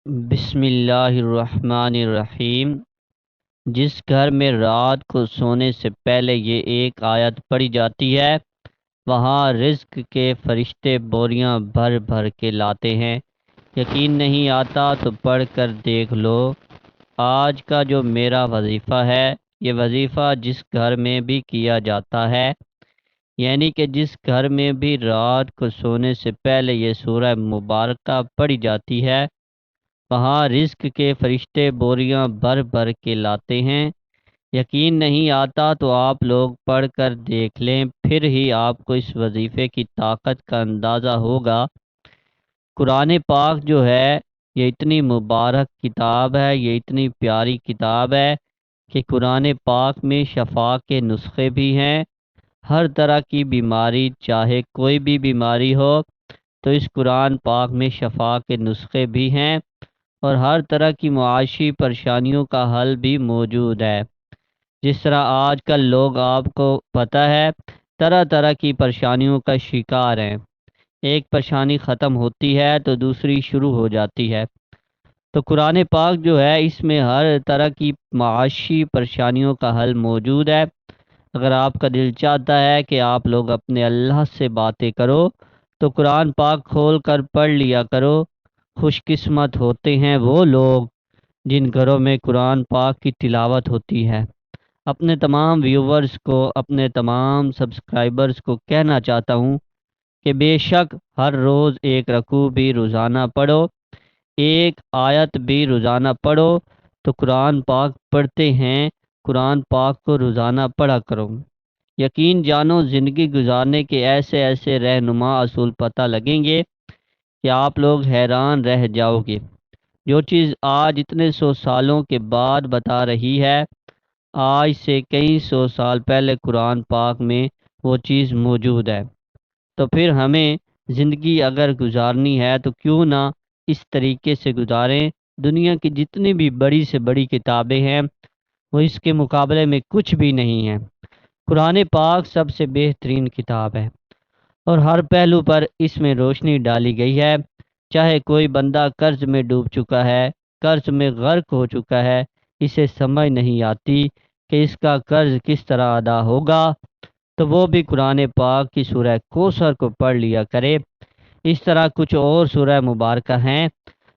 بسم اللہ الرحمن الرحیم۔ جس گھر میں رات کو سونے سے پہلے یہ ایک آیت پڑھی جاتی ہے وہاں رزق کے فرشتے بوریاں بھر بھر کے لاتے ہیں۔ یقین نہیں آتا تو پڑھ کر دیکھ لو۔ آج کا جو میرا وظیفہ ہے یہ وظیفہ جس گھر میں بھی کیا جاتا ہے، یعنی کہ جس گھر میں بھی رات کو سونے سے پہلے یہ سورہ مبارکہ پڑھی جاتی ہے وہاں رزق کے فرشتے بوریاں بھر بھر کے لاتے ہیں۔ یقین نہیں آتا تو آپ لوگ پڑھ کر دیکھ لیں، پھر ہی آپ کو اس وظیفے کی طاقت کا اندازہ ہوگا۔ قرآن پاک جو ہے یہ اتنی مبارک کتاب ہے، یہ اتنی پیاری کتاب ہے کہ قرآن پاک میں شفا کے نسخے بھی ہیں۔ ہر طرح کی بیماری، چاہے کوئی بھی بیماری ہو تو اس قرآن پاک میں شفا کے نسخے بھی ہیں، اور ہر طرح کی معاشی پریشانیوں کا حل بھی موجود ہے۔ جس طرح آج کل لوگ، آپ کو پتہ ہے، طرح طرح کی پریشانیوں کا شکار ہیں۔ ایک پریشانی ختم ہوتی ہے تو دوسری شروع ہو جاتی ہے۔ تو قرآن پاک جو ہے اس میں ہر طرح کی معاشی پریشانیوں کا حل موجود ہے۔ اگر آپ کا دل چاہتا ہے کہ آپ لوگ اپنے اللہ سے باتیں کرو تو قرآن پاک کھول کر پڑھ لیا کرو۔ خوش قسمت ہوتے ہیں وہ لوگ جن گھروں میں قرآن پاک کی تلاوت ہوتی ہے۔ اپنے تمام ویورز کو، اپنے تمام سبسکرائبرز کو کہنا چاہتا ہوں کہ بے شک ہر روز ایک رکوع بھی روزانہ پڑھو، ایک آیت بھی روزانہ پڑھو۔ تو قرآن پاک پڑھتے ہیں، قرآن پاک کو روزانہ پڑھا کرو۔ یقین جانو زندگی گزارنے کے ایسے ایسے رہنما اصول پتہ لگیں گے کہ آپ لوگ حیران رہ جاؤ گے۔ جو چیز آج اتنے سو سالوں کے بعد بتا رہی ہے، آج سے کئی سو سال پہلے قرآن پاک میں وہ چیز موجود ہے۔ تو پھر ہمیں زندگی اگر گزارنی ہے تو کیوں نہ اس طریقے سے گزاریں۔ دنیا کی جتنی بھی بڑی سے بڑی کتابیں ہیں وہ اس کے مقابلے میں کچھ بھی نہیں ہیں۔ قرآن پاک سب سے بہترین کتاب ہے، اور ہر پہلو پر اس میں روشنی ڈالی گئی ہے۔ چاہے کوئی بندہ قرض میں ڈوب چکا ہے، قرض میں غرق ہو چکا ہے، اسے سمجھ نہیں آتی کہ اس کا قرض کس طرح ادا ہوگا، تو وہ بھی قرآن پاک کی سورہ کوثر کو پڑھ لیا کرے۔ اس طرح کچھ اور سورہ مبارکہ ہیں،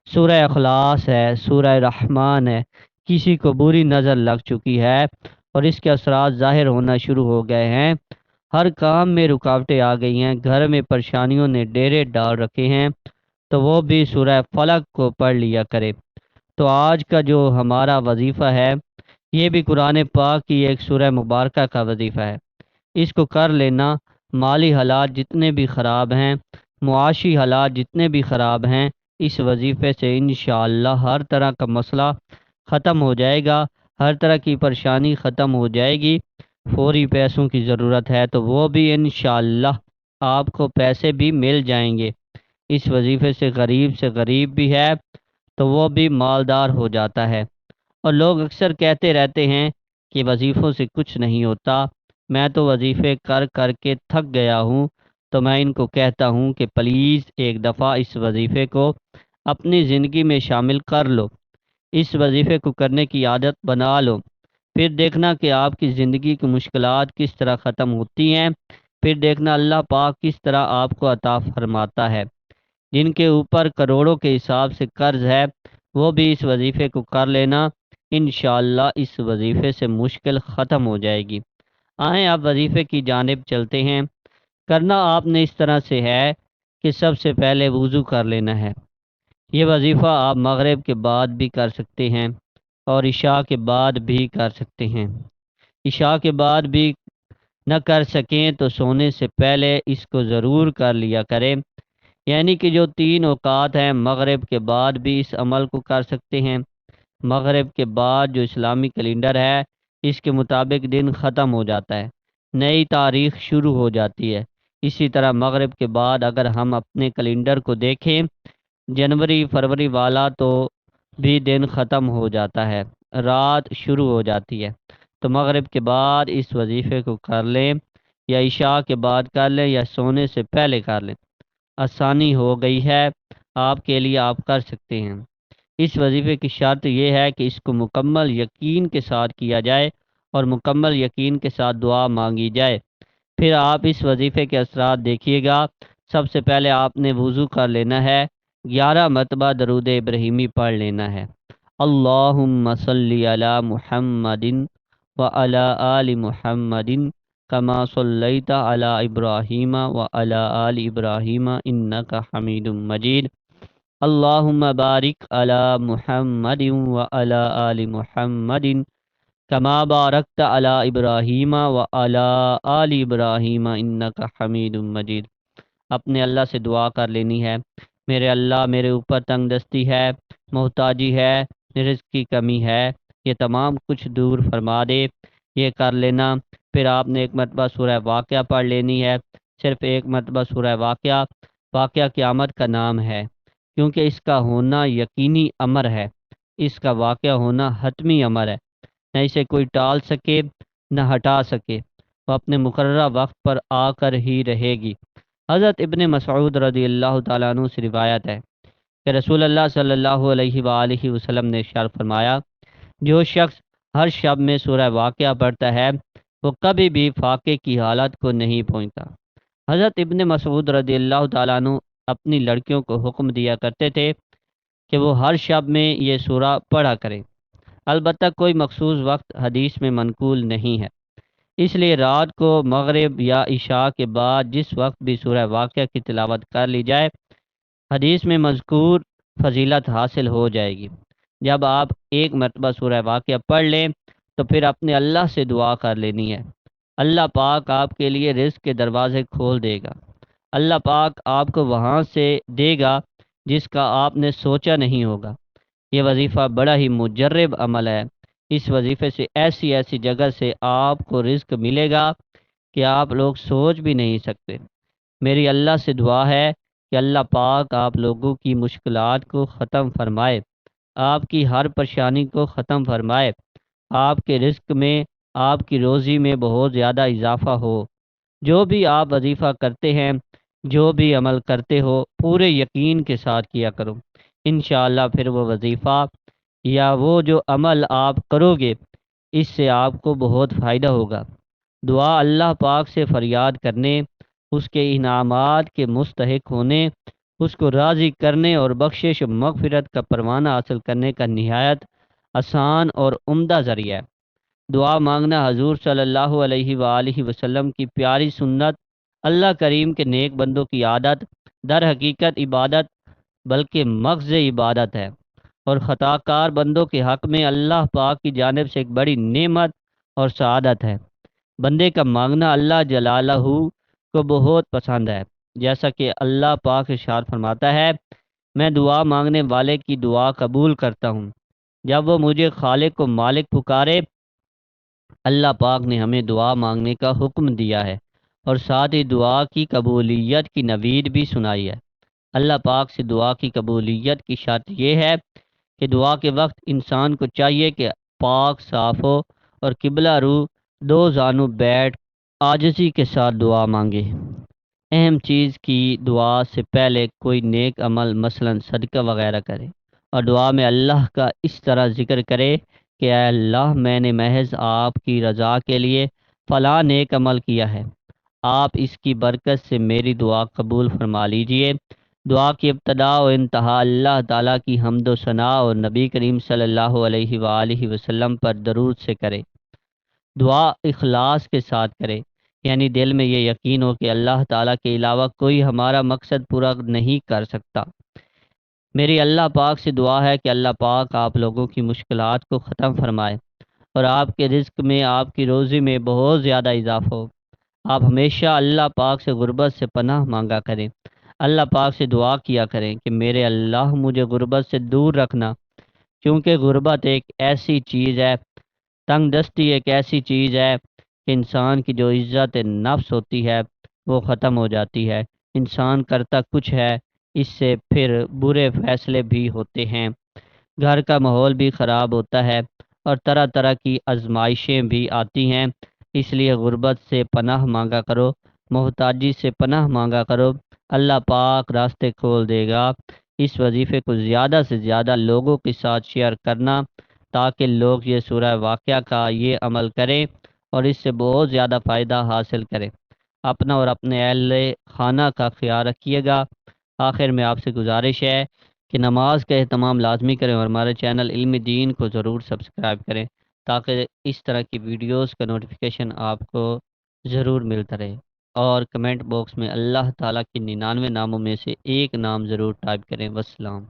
سورہ اخلاص ہے، سورہ رحمان ہے۔ کسی کو بری نظر لگ چکی ہے اور اس کے اثرات ظاہر ہونا شروع ہو گئے ہیں، ہر کام میں رکاوٹیں آ گئی ہیں، گھر میں پریشانیوں نے ڈیرے ڈال رکھے ہیں، تو وہ بھی سورہ فلق کو پڑھ لیا کرے۔ تو آج کا جو ہمارا وظیفہ ہے یہ بھی قرآن پاک کی ایک سورہ مبارکہ کا وظیفہ ہے۔ اس کو کر لینا، مالی حالات جتنے بھی خراب ہیں، معاشی حالات جتنے بھی خراب ہیں، اس وظیفے سے انشاءاللہ ہر طرح کا مسئلہ ختم ہو جائے گا، ہر طرح کی پریشانی ختم ہو جائے گی۔ فوری پیسوں کی ضرورت ہے تو وہ بھی انشاءاللہ آپ کو پیسے بھی مل جائیں گے۔ اس وظیفے سے غریب بھی ہے تو وہ بھی مالدار ہو جاتا ہے۔ اور لوگ اکثر کہتے رہتے ہیں کہ وظیفوں سے کچھ نہیں ہوتا، میں تو وظیفے کر کر کے تھک گیا ہوں۔ تو میں ان کو کہتا ہوں کہ پلیز ایک دفعہ اس وظیفے کو اپنی زندگی میں شامل کر لو، اس وظیفے کو کرنے کی عادت بنا لو، پھر دیکھنا کہ آپ کی زندگی کی مشکلات کس طرح ختم ہوتی ہیں، پھر دیکھنا اللہ پاک کس طرح آپ کو عطا فرماتا ہے۔ جن کے اوپر کروڑوں کے حساب سے قرض ہے وہ بھی اس وظیفے کو کر لینا، انشاءاللہ اس وظیفے سے مشکل ختم ہو جائے گی۔ آئیں آپ وظیفے کی جانب چلتے ہیں۔ کرنا آپ نے اس طرح سے ہے کہ سب سے پہلے وضو کر لینا ہے۔ یہ وظیفہ آپ مغرب کے بعد بھی کر سکتے ہیں اور عشاء کے بعد بھی کر سکتے ہیں۔ عشاء کے بعد بھی نہ کر سکیں تو سونے سے پہلے اس کو ضرور کر لیا کریں، یعنی کہ جو 3 اوقات ہیں مغرب کے بعد بھی اس عمل کو کر سکتے ہیں۔ مغرب کے بعد جو اسلامی کیلنڈر ہے اس کے مطابق دن ختم ہو جاتا ہے، نئی تاریخ شروع ہو جاتی ہے۔ اسی طرح مغرب کے بعد اگر ہم اپنے کیلنڈر کو دیکھیں جنوری فروری والا تو بھی دن ختم ہو جاتا ہے، رات شروع ہو جاتی ہے۔ تو مغرب کے بعد اس وظیفے کو کر لیں، یا عشاء کے بعد کر لیں، یا سونے سے پہلے کر لیں۔ آسانی ہو گئی ہے آپ کے لیے، آپ کر سکتے ہیں۔ اس وظیفے کی شرط یہ ہے کہ اس کو مکمل یقین کے ساتھ کیا جائے اور مکمل یقین کے ساتھ دعا مانگی جائے۔ پھر آپ اس وظیفے کے اثرات دیکھیے گا۔ سب سے پہلے آپ نے وضو کر لینا ہے، 11 مرتبہ درود ابراہیمی پڑھ لینا ہے۔ اللہم صلی علی محمد وعلی آل محمد کما صلیت علی ابراہیم وعلی آل ابراہیم انک حمید مجید۔ اللہم بارک علی محمد وعلی آل محمد کما بارکت علی ابراہیم وعلی آل ابراہیم انک حمید مجید۔ اپنے اللہ سے دعا کر لینی ہے، میرے اللہ میرے اوپر تنگ دستی ہے، محتاجی ہے، رزق کی کمی ہے، یہ تمام کچھ دور فرما دے، یہ کر لینا۔ پھر آپ نے ایک مرتبہ سورہ واقعہ پڑھ لینی ہے، صرف ایک مرتبہ سورہ واقعہ۔ واقعہ قیامت کا نام ہے کیونکہ اس کا ہونا یقینی امر ہے، اس کا واقعہ ہونا حتمی امر ہے، نہ اسے کوئی ٹال سکے نہ ہٹا سکے، وہ اپنے مقررہ وقت پر آ کر ہی رہے گی۔ حضرت ابن مسعود رضی اللہ تعالیٰ عنہ سے روایت ہے کہ رسول اللہ صلی اللہ علیہ وآلہ وسلم نے ارشاد فرمایا، جو شخص ہر شب میں سورہ واقعہ پڑھتا ہے وہ کبھی بھی فاقے کی حالت کو نہیں پہنچتا۔ حضرت ابن مسعود رضی اللہ تعالیٰ عنہ اپنی لڑکیوں کو حکم دیا کرتے تھے کہ وہ ہر شب میں یہ سورہ پڑھا کریں، البتہ کوئی مخصوص وقت حدیث میں منقول نہیں ہے، اس لیے رات کو مغرب یا عشاء کے بعد جس وقت بھی سورہ واقعہ کی تلاوت کر لی جائے حدیث میں مذکور فضیلت حاصل ہو جائے گی۔ جب آپ ایک مرتبہ سورہ واقعہ پڑھ لیں تو پھر اپنے اللہ سے دعا کر لینی ہے، اللہ پاک آپ کے لیے رزق کے دروازے کھول دے گا، اللہ پاک آپ کو وہاں سے دے گا جس کا آپ نے سوچا نہیں ہوگا۔ یہ وظیفہ بڑا ہی مجرب عمل ہے، اس وظیفے سے ایسی ایسی جگہ سے آپ کو رزق ملے گا کہ آپ لوگ سوچ بھی نہیں سکتے۔ میری اللہ سے دعا ہے کہ اللہ پاک آپ لوگوں کی مشکلات کو ختم فرمائے، آپ کی ہر پریشانی کو ختم فرمائے، آپ کے رزق میں آپ کی روزی میں بہت زیادہ اضافہ ہو۔ جو بھی آپ وظیفہ کرتے ہیں، جو بھی عمل کرتے ہو، پورے یقین کے ساتھ کیا کرو، انشاءاللہ پھر وہ وظیفہ یا وہ جو عمل آپ کرو گے اس سے آپ کو بہت فائدہ ہوگا۔ دعا اللہ پاک سے فریاد کرنے، اس کے انعامات کے مستحق ہونے، اس کو راضی کرنے اور بخشش و مغفرت کا پروانہ حاصل کرنے کا نہایت آسان اور عمدہ ذریعہ ہے۔ دعا مانگنا حضور صلی اللہ علیہ وآلہ وسلم کی پیاری سنت، اللہ کریم کے نیک بندوں کی عادت، در حقیقت عبادت بلکہ مغز عبادت ہے، اور خطا کار بندوں کے حق میں اللہ پاک کی جانب سے ایک بڑی نعمت اور سعادت ہے۔ بندے کا مانگنا اللہ جلالہ کو بہت پسند ہے، جیسا کہ اللہ پاک ارشاد فرماتا ہے، میں دعا مانگنے والے کی دعا قبول کرتا ہوں جب وہ مجھے خالق و مالک پکارے۔ اللہ پاک نے ہمیں دعا مانگنے کا حکم دیا ہے اور ساتھ ہی دعا کی قبولیت کی نوید بھی سنائی ہے۔ اللہ پاک سے دعا کی قبولیت کی شرط یہ ہے کہ دعا کے وقت انسان کو چاہیے کہ پاک صاف ہو اور قبلہ رو دو زانو بیٹھ عاجزی کے ساتھ دعا مانگے۔ اہم چیز کی دعا سے پہلے کوئی نیک عمل مثلا صدقہ وغیرہ کرے اور دعا میں اللہ کا اس طرح ذکر کرے کہ اے اللہ میں نے محض آپ کی رضا کے لیے فلاں نیک عمل کیا ہے، آپ اس کی برکت سے میری دعا قبول فرما لیجئے۔ دعا کی ابتدا و انتہا اللہ تعالیٰ کی حمد و ثناء اور نبی کریم صلی اللہ علیہ وآلہ وسلم پر درود سے کرے۔ دعا اخلاص کے ساتھ کرے، یعنی دل میں یہ یقین ہو کہ اللہ تعالیٰ کے علاوہ کوئی ہمارا مقصد پورا نہیں کر سکتا۔ میری اللہ پاک سے دعا ہے کہ اللہ پاک آپ لوگوں کی مشکلات کو ختم فرمائے اور آپ کے رزق میں آپ کی روزی میں بہت زیادہ اضافہ ہو۔ آپ ہمیشہ اللہ پاک سے غربت سے پناہ مانگا کریں، اللہ پاک سے دعا کیا کریں کہ میرے اللہ مجھے غربت سے دور رکھنا، کیونکہ غربت ایک ایسی چیز ہے، تنگ دستی ایک ایسی چیز ہے کہ انسان کی جو عزت نفس ہوتی ہے وہ ختم ہو جاتی ہے، انسان کرتا کچھ ہے، اس سے پھر برے فیصلے بھی ہوتے ہیں، گھر کا ماحول بھی خراب ہوتا ہے اور طرح طرح کی آزمائشیں بھی آتی ہیں۔ اس لیے غربت سے پناہ مانگا کرو، محتاجی سے پناہ مانگا کرو، اللہ پاک راستے کھول دے گا۔ اس وظیفے کو زیادہ سے زیادہ لوگوں کے ساتھ شیئر کرنا تاکہ لوگ یہ سورہ واقعہ کا یہ عمل کریں اور اس سے بہت زیادہ فائدہ حاصل کریں۔ اپنا اور اپنے اہل خانہ کا خیال رکھیے گا۔ آخر میں آپ سے گزارش ہے کہ نماز کا اہتمام لازمی کریں اور ہمارے چینل علم دین کو ضرور سبسکرائب کریں تاکہ اس طرح کی ویڈیوز کا نوٹیفیکیشن آپ کو ضرور ملتا رہے، اور کمنٹ باکس میں اللہ تعالیٰ کے 99 ناموں میں سے ایک نام ضرور ٹائپ کریں۔ والسلام۔